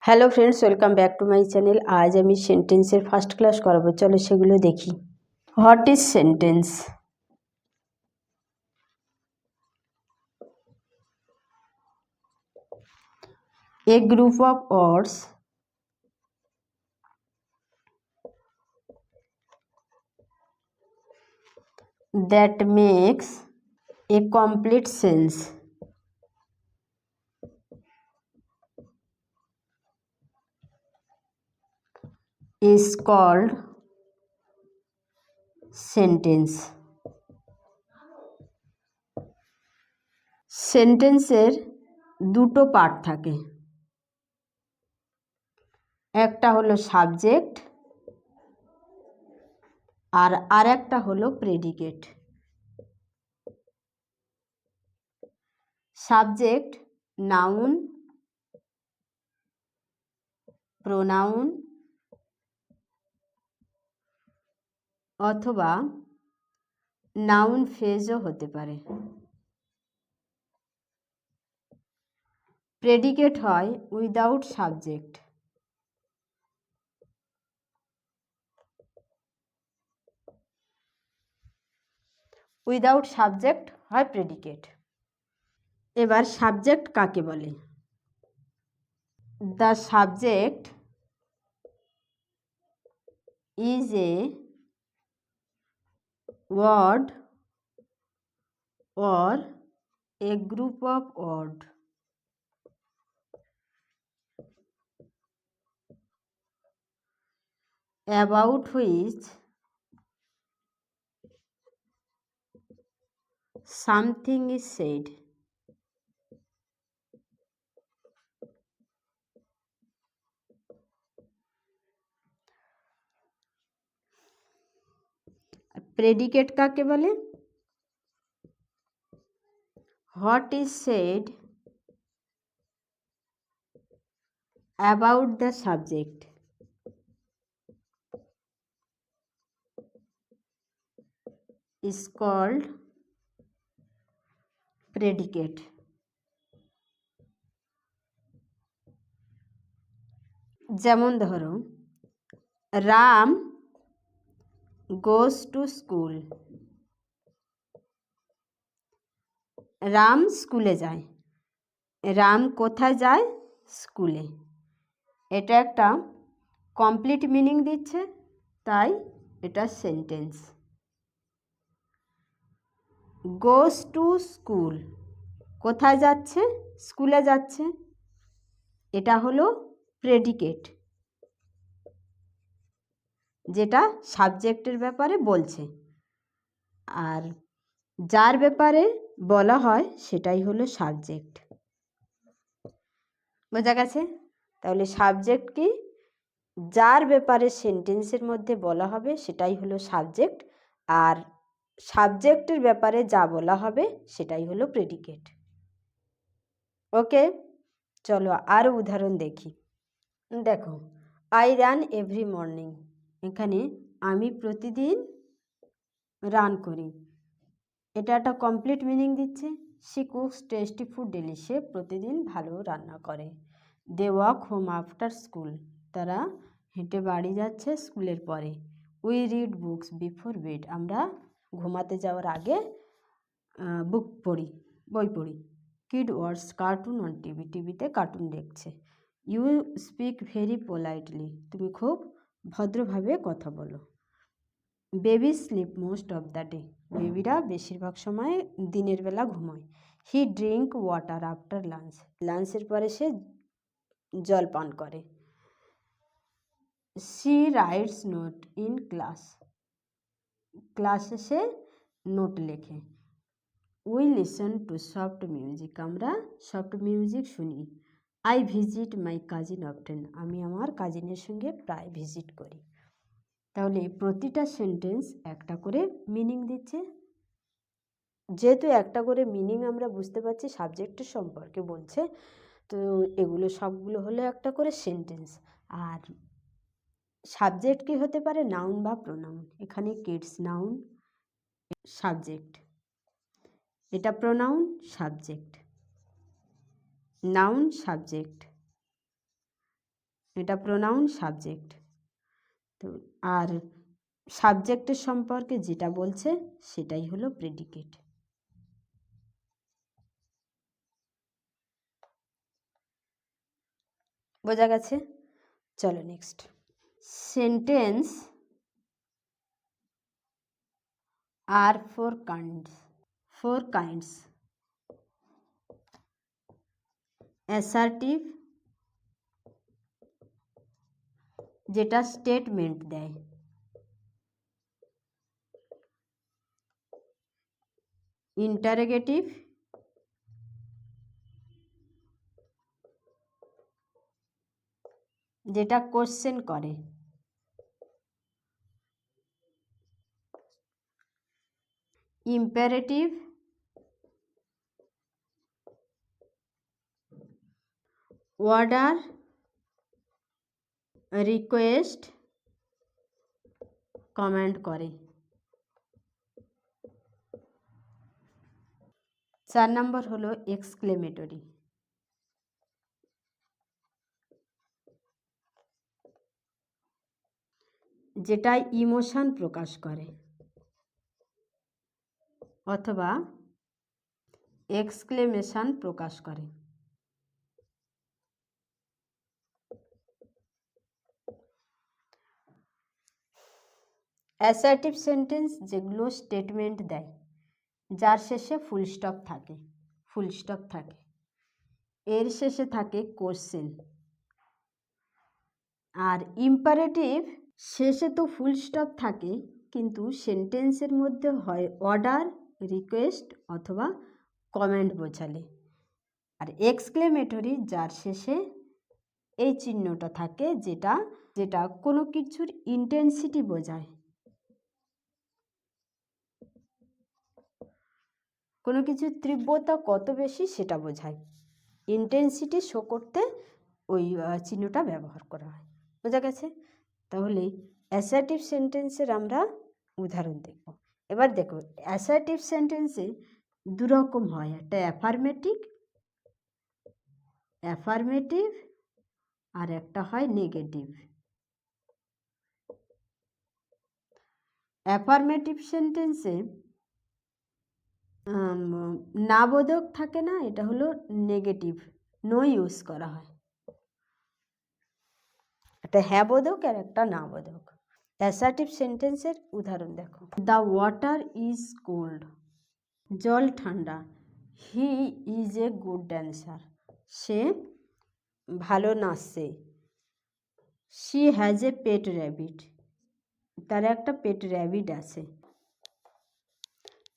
Hello friends, welcome back to my channel. আজ আমি সেন্টেন্সের ফার্স্ট ক্লাস করাবো। চলো সেগুলো দেখি। What is sentence? A group of words that makes a complete sense is called sentence. সেন্টেন্সের দুটো পার্ট থাকে, একটা হলো সাবজেক্ট আর আরেকটা হলো প্রেডিকেট। সাবজেক্ট নাউন, প্রোনাউন অথবা নাউন ফ্রেজও হতে পারে। প্রেডিকেট হয় উইদাউট সাবজেক্ট। উইদাউট সাবজেক্ট হয় প্রেডিকেট। এবার সাবজেক্ট কাকে বলে? The subject is a word or a group of words about which something is said. Predicate কাকে বলে? What is said about the subject is called predicate. যেমন ধরো, Ram goes to school. Ram স্কুলে যায়। রাম কোথায় যায়? স্কুলে। এটা একটা কমপ্লিট মিনিং দিচ্ছে, তাই এটা সেন্টেন্স। গোস টু স্কুল, কোথায় যাচ্ছে? স্কুলে যাচ্ছে। এটা হলো প্রেডিকেট, যেটা সাবজেক্টের ব্যাপারে বলছে, আর যার ব্যাপারে বলা হয় সেটাই হলো সাবজেক্ট। বোঝা গেছে? তাহলে সাবজেক্ট কি? যার ব্যাপারে সেন্টেন্সের মধ্যে বলা হবে সেটাই হলো সাবজেক্ট, আর সাবজেক্টের ব্যাপারে যা বলা হবে সেটাই হলো প্রেডিকেট। ওকে, চলো আরও উদাহরণ দেখি। দেখো, আই রান এভরি মর্নিং। এখানে আমি প্রতিদিন রান করি, এটা একটা কমপ্লিট মিনিং দিচ্ছে। She cooks tasty food daily, সে প্রতিদিন ভালো রান্না করে। They walk home after school, তারা হেঁটে বাড়ি যাচ্ছে স্কুলের পরে। We read books before bed, আমরা ঘুমাতে যাওয়ার আগে বই পড়ি। Kid watch cartoon on TV, টিভিতে কার্টুন দেখছে। ইউ স্পিক ভেরি পোলাইটলি, তুমি খুব ভদ্রভাবে কথা বলো। Baby sleep most of the day, বেবিরা বেশিরভাগ সময় দিনের বেলা ঘুমায়। He drink water after lunch, লাঞ্চের পরে সে জল পান করে। She writes note in class, ক্লাসে সে নোট লেখে। We listen to soft music, আমরা সফট মিউজিক শুনি। I visit my cousin often, আমি আমার কাজিনের সঙ্গে প্রায় ভিজিট করি। তাহলে প্রতিটা সেন্টেন্স একটা করে মিনিং দিচ্ছে। যেহেতু একটা করে মিনিং আমরা বুঝতে পারছি সাবজেক্টের সম্পর্কে বলছে, তো এগুলো সবগুলো হলো একটা করে সেন্টেন্স। আর সাবজেক্ট কি হতে পারে? নাউন বা প্রোনাউন। এখানে কিডস নাউন, সাবজেক্ট। এটা প্রোনাউন, সাবজেক্ট। Noun, subject. এটা প্রোনাউন সাবজেক্ট। তো আর সাবজেক্টের সম্পর্কে যেটা বলছে সেটাই হলো প্রেডিকেট। বোঝা গেছে? চলো নেক্সট। সেন্টেন্স আর ফোর কাইন্ডস অ্যাসার্টিভ, যেটা স্টেটমেন্ট দেয়, ইন্টারোগেটিভ, যেটা কোশ্চেন করে, ইম্পারেটিভ, অর্ডার, রিকোয়েস্ট, কমেন্ট করে। 4 নম্বর হলো এক্সক্লেমেটরি, যেটা ইমোশন প্রকাশ করে অথবা এক্সক্লেমেশন প্রকাশ করে। অ্যাসার্টিভ সেন্টেন্স যেগুলো স্টেটমেন্ট দেয়, যার শেষে ফুল স্টপ থাকে, এর শেষে থাকে কোশ্চেন। আর ইম্পারেটিভ শেষে তো ফুল স্টপ থাকে, কিন্তু সেন্টেন্সের মধ্যে হয় অর্ডার, রিকোয়েস্ট অথবা কমেন্ট বোঝালে। আর এক্সক্লেমেটরি যার শেষে এই চিহ্নটা থাকে, যেটা কোনো কিছুর ইন্টেন্সিটি বোঝায়, কোনো কিছুর তীব্রতা কত বেশি সেটা বোঝায়। ইন্টেন্সিটি শো করতে ওই চিহ্নটা ব্যবহার করা হয়। বোঝা গেছে? তাহলে অ্যাসার্টিভ সেন্টেন্সের আমরা উদাহরণ দেখব। এবার দেখো, অ্যাসার্টিভ সেন্টেন্সে দুরকম হয়, একটা অ্যাফার্মেটিভ আর একটা হয় নেগেটিভ। অ্যাফার্মেটিভ সেন্টেন্সে না বোধক থাকে না, এটা হলো নেগেটিভ, নো ইউজ করা হয়। একটা হ্যাঁ বোধক আর একটা না বোধক। অ্যাসার্টিভ সেন্টেন্সের উদাহরণ দেখো। দ্য ওয়াটার ইজ কোল্ড, জল ঠান্ডা। He is a good dancer, সে ভালো নাচছে। She has a pet rabbit, তার একটা পেট র্যাবিট আছে।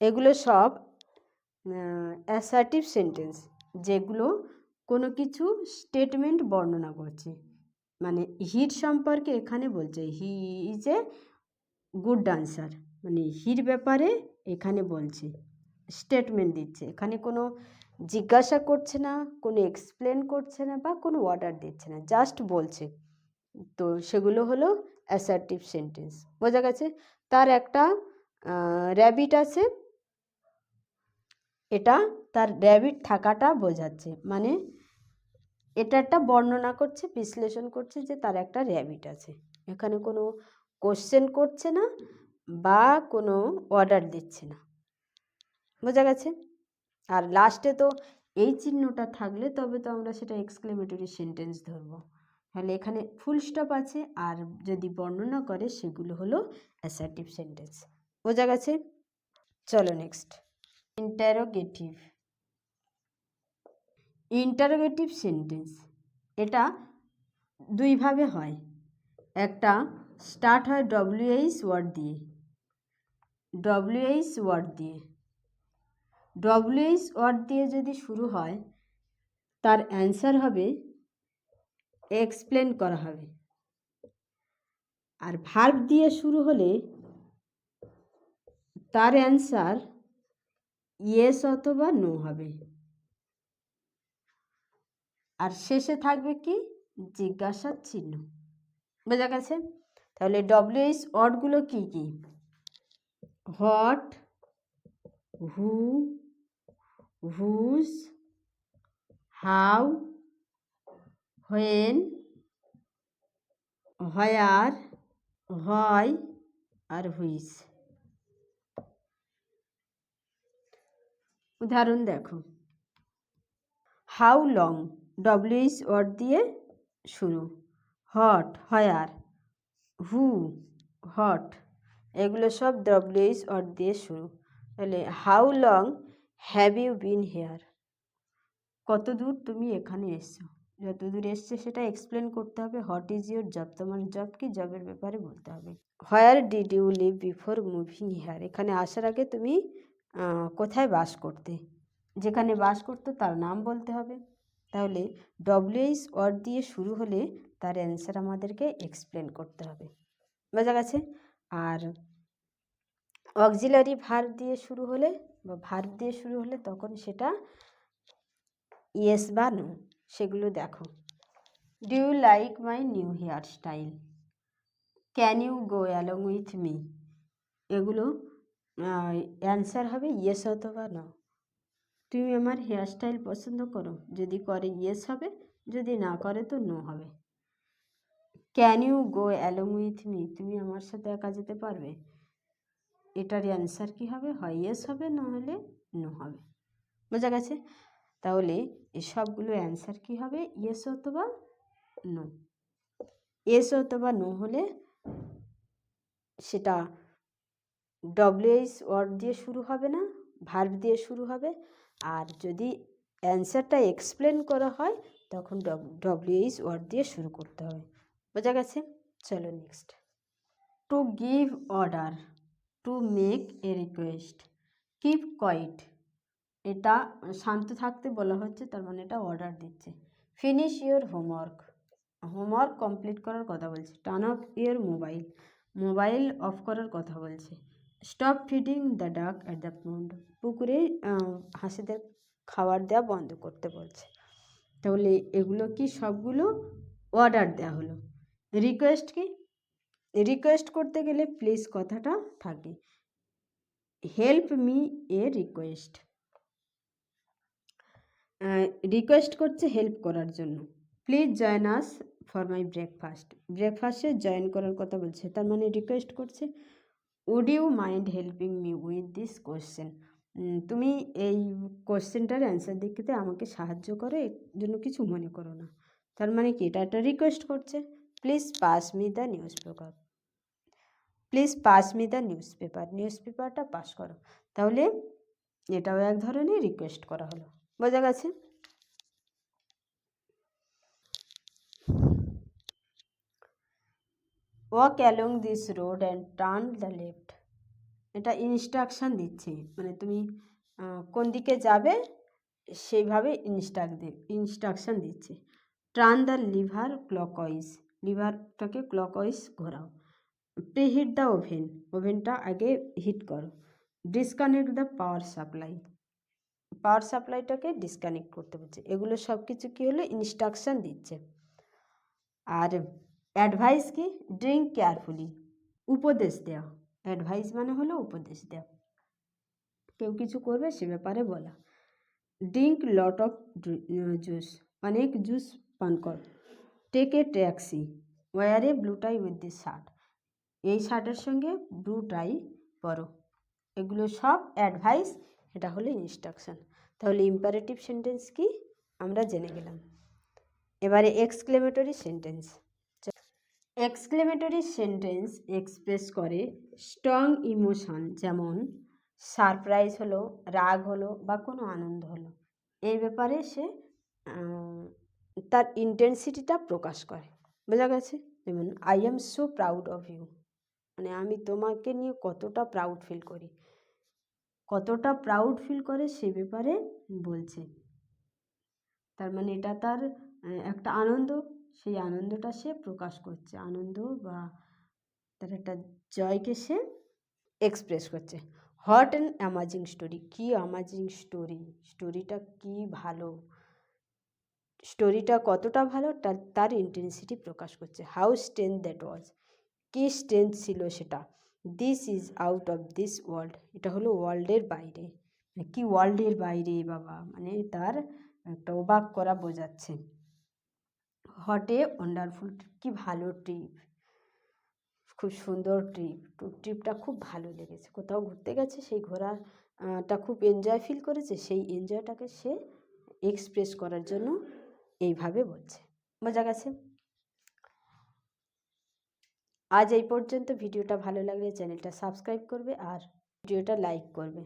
এগুলো সব অ্যাসার্টিভ সেন্টেন্স, যেগুলো কোনো কিছু স্টেটমেন্ট বর্ণনা করছে। মানে হির সম্পর্কে এখানে বলছে হি ইজ এ গুড ডান্সার, মানে হির ব্যাপারে এখানে বলছে, স্টেটমেন্ট দিচ্ছে। এখানে কোনো জিজ্ঞাসা করছে না, কোনো এক্সপ্লেন করছে না বা কোনো অর্ডার দিচ্ছে না, জাস্ট বলছে। তো সেগুলো হলো অ্যাসার্টিভ সেন্টেন্স। বোঝা গেছে? তার একটা র্যাবিট আছে, এটা তার র্যাবিট থাকাটা বোঝাচ্ছে, মানে এটা একটা বর্ণনা করছে, বিশ্লেষণ করছে যে তার একটা র্যাবিট আছে। এখানে কোনো কোশ্চেন করছে না বা কোনো অর্ডার দিচ্ছে না। বোঝা গেছে? আর লাস্টে তো এই চিহ্নটা থাকলে তবে তো আমরা সেটা এক্সক্লেমেটরি সেন্টেন্স ধরবো। তাহলে এখানে ফুল স্টপ আছে, আর যদি বর্ণনা করে সেগুলো হলো অ্যাসার্টিভ সেন্টেন্স। বোঝা গেছে? চলো নেক্সট। ইন্টারোগেটিভ সেন্টেন্স, এটা দুইভাবে হয়। একটা স্টার্ট হয় ডব্লিউএইচ ওয়ার্ড দিয়ে, ডব্লিউএইচ ওয়ার্ড দিয়ে যদি শুরু হয়, তার অ্যান্সার হবে এক্সপ্লেন করা হবে। আর ভার্ব দিয়ে শুরু হলে তার অ্যান্সার ইয়েস অথবা নো হবে। আর শেষে থাকবে কি? জিজ্ঞাসার চিহ্ন। বোঝা গেছে? তাহলে ডব্লিউএইচ ওয়ার্ডগুলো কি কি? What, who, whose, how, when, where, হয় আর হুইচ। উদাহরণ দেখো, হাউ লং, ডব্লিউএইচ ওয়ার্ড দিয়ে শুরু, হট, হোয়ার, হু, হট, এগুলো সব ডব্লিউএইচ ওয়ার্ড দিয়ে শুরু। তাহলে how long have you been here, কত দূর তুমি এখানে এসছো, যত দূর এসছে সেটা এক্সপ্লেন করতে হবে। হোয়াট ইজ ইউর জব, তোমার জব কি, জবের ব্যাপারে বলতে হবে। Where did you live before moving here, এখানে আসার আগে তুমি কোথায় বাস করতে, যেখানে বাস করতো তার নাম বলতে হবে। তাহলে ডব্লিউএইচ ওয়ার্ড দিয়ে শুরু হলে তার অ্যান্সার আমাদেরকে এক্সপ্লেন করতে হবে। বোঝা গেছে? আর অক্সিলারি ভার্ব দিয়ে শুরু হলে বা ভার্ব দিয়ে শুরু হলে তখন সেটা ইয়েস বা নো, সেগুলো দেখো। Do you like my new hairstyle, can you go along with me, এগুলো অ্যান্সার হবে ইয়েস অথবা নো। তুমি আমার হেয়ার স্টাইল পছন্দ করো, যদি করে ইয়েস হবে, যদি না করে তো নো হবে। Can you go along with me, তুমি আমার সাথে একা যেতে পারবে, এটার অ্যান্সার কী হবে, হয় ইয়েস হবে, না হলে নো হবে। বোঝা গেছে? তাহলে এই সবগুলো অ্যান্সার কী হবে, ইয়েস অথবা নো। ইয়েস অথবা নো হলে সেটা ডব্লিউএইচ ওয়ার্ড দিয়ে শুরু হবে না, ভার্ব দিয়ে শুরু হবে। আর যদি অ্যান্সারটা এক্সপ্লেন করা হয় তখন ডব্লিউএইচ ওয়ার্ড দিয়ে শুরু করতে হবে। বোঝা গেছে? চলো next. To give order, to make a request, keep quiet, এটা শান্ত থাকতে বলা হচ্ছে, তার মানে এটা অর্ডার দিচ্ছে। Finish your homework, homework complete করার কথা বলছে। Turn off your mobile, mobile off করার কথা বলছে। স্টপ ফিডিং দ্য ডাক অ্যাট দ্য পন্ড, পুকুরে হাঁসেদের খাবার দেওয়া বন্ধ করতে বলছে। তাহলে এগুলো কি সবগুলো অর্ডার দেওয়া হলো। রিকোয়েস্ট কি, রিকোয়েস্ট করতে গেলে প্লিজ কথাটা থাকে। Help me a request, request করছে হেল্প করার জন্য। Please join us for my breakfast, ব্রেকফাস্টে জয়েন করার কথা বলছে, তার মানে রিকোয়েস্ট করছে। Would you mind helping me with this question, তুমি এই কোয়েশ্চেনটার অ্যান্সার দিতে আমাকে সাহায্য করো, এর জন্য কিছু মনে করো না। তার মানে কি, এটা একটা রিকোয়েস্ট করছে। Please pass me the news paper, please pass me the news paper, news পেপারটা পাস করো। তাহলে এটাও এক ধরনের রিকোয়েস্ট করা হলো। বোঝা গেছে? Walk along this road and turn the left, এটা ইনস্ট্রাকশান দিচ্ছে, মানে তুমি কোন দিকে যাবে সেইভাবে ইনস্ট্রাকশান দিচ্ছে। টার্ন দ্য লিভার ক্লকওয়াইজ, লিভারটাকে ক্লকওয়াইজ ঘোরাও। প্রিহিট দ্য ওভেন, ওভেনটা আগে হিট করো। Disconnect the power supply, power সাপ্লাইটাকে ডিসকানেক্ট করতে বলছে। এগুলো সব কিছু কী হলো, ইনস্ট্রাকশান দিচ্ছে। আর অ্যাডভাইস কি, ড্রিঙ্ক কেয়ারফুলি, উপদেশ দেওয়া। অ্যাডভাইস মানে হলো উপদেশ দেওয়া, কেউ কিছু করবে সে ব্যাপারে বলা। ড্রিঙ্ক লট অফ জুস, অনেক জুস পান কর। Take a taxi, wear a blue tie with this shirt, এই শার্টের সঙ্গে ব্লু টাই পরো। এগুলো সব অ্যাডভাইস, এটা হলো ইনস্ট্রাকশান। তাহলে ইম্পারেটিভ সেন্টেন্স কি আমরা জেনে গেলাম। এবারে exclamatory sentence. Exclamatory sentence express করে স্ট্রং ইমোশন, যেমন সারপ্রাইজ হলো, রাগ হলো বা কোনো আনন্দ হলো, এই ব্যাপারে সে তার ইন্টেন্সিটিটা প্রকাশ করে। বোঝা গেছে? যেমন I am so proud of you, মানে আমি তোমাকে নিয়ে কতটা প্রাউড ফিল করি, কতটা প্রাউড ফিল করে সে ব্যাপারে বলছে। তার মানে এটা তার একটা আনন্দ, সেই আনন্দটা সে প্রকাশ করছে, আনন্দ বা তার একটা জয়কে সে এক্সপ্রেস করছে। হট অ্যান্ড অ্যামাজিং স্টোরি, কী অ্যামাজিং স্টোরি, স্টোরিটা কী ভালো, স্টোরিটা কতটা ভালো তার ইন্টেন্সিটি প্রকাশ করছে। হাউ স্ট্রেন্থ দ্যাট ওয়াজ, কী স্ট্রেন্থ ছিল সেটা। This is out of this world, এটা হলো ওয়ার্ল্ডের বাইরে, মানে কি ওয়ার্ল্ডের বাইরে বাবা, মানে তার একটা অবাক করা বোঝাচ্ছে। হট এ ওয়ান্ডারফুল, কি ভালো ট্রিপ, খুব সুন্দর ট্রিপটা খুব ভালো লেগেছে, কোথাও ঘুরতে গেছে সেই ঘোরাটা খুব এনজয় ফিল করেছে, সেই এনজয়টাকে সে এক্সপ্রেস করার জন্য এইভাবে বলছে। বোঝা গেছে? আজ এই পর্যন্ত। ভিডিওটা ভালো লাগলে চ্যানেলটা সাবস্ক্রাইব করবে আর ভিডিওটা লাইক করবে।